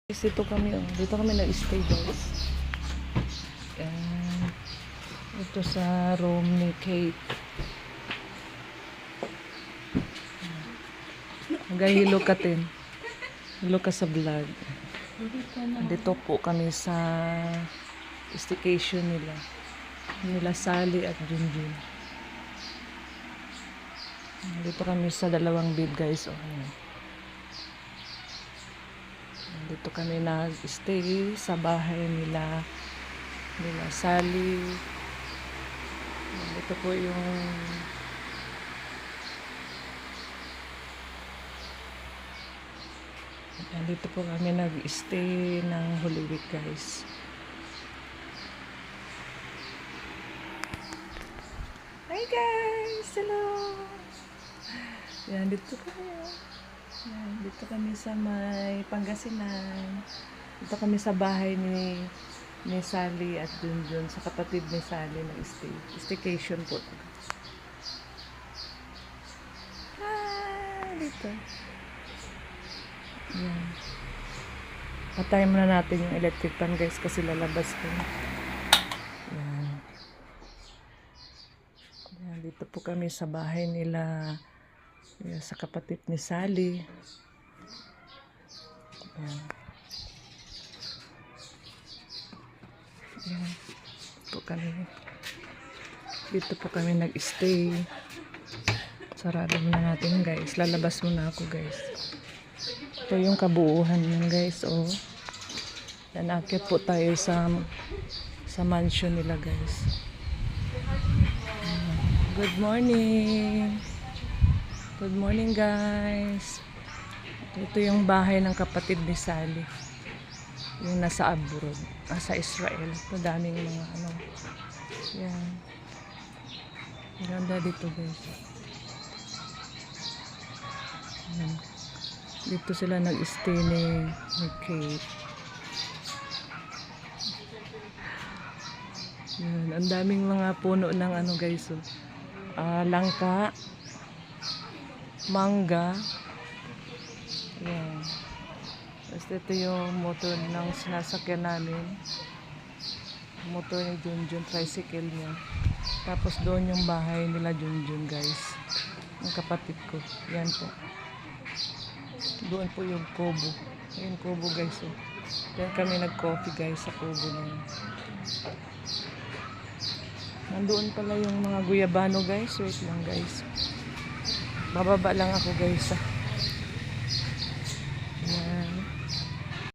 Dito kami nag-stay guys. And ito sa room ni Kate. Hilo ka tin. Hilo ka sa vlog. Dito po kami sa staycation nila Sally at Junjun. Dito kami sa dalawang bed guys. Dito kami nag-stay sa bahay nila Sally. Dito po yung dito po kami nag-stay ng Holy Week guys. Hi guys! Hello! Yan, dito kami. Yan, dito kami sa may Pangasinan. Dito kami sa bahay ni Sally at Junjun, sa kapatid ni Sally na staycation po. Dito. Yan. Patayin muna natin yung electric fan guys kasi lalabas ko. Yan. Yan. Dito po kami sa bahay nila sa kapatid ni Sally. Yan. Yan. Dito po kami nag-stay. Sarado muna natin guys. Lalabas muna ako guys. Ito yung kabuuhan yun guys. Yan, akit po tayo sa mansion nila guys. Good morning. Good morning guys. Ito yung bahay ng kapatid ni Sally. Yung nasa abroad. Nasa Israel. Ito daming mga Yan. Ganda dito guys. Yan. Dito sila nag-stay ni Kate. Yan. Ang daming mga puno ng guys. Langka. Mangga. Yan. Tapos ito yung motor ng sinasakyan namin. Motor ni Junjun, tricycle niya. Tapos doon yung bahay nila Junjun guys. Yung kapatid ko. Yan po. Doon po yung kubo. Yung kubo guys. Yan kami nag-coffee guys sa kubo na yun. Nandoon pala yung mga guyabano guys. Wait lang guys. Bababa lang ako guys.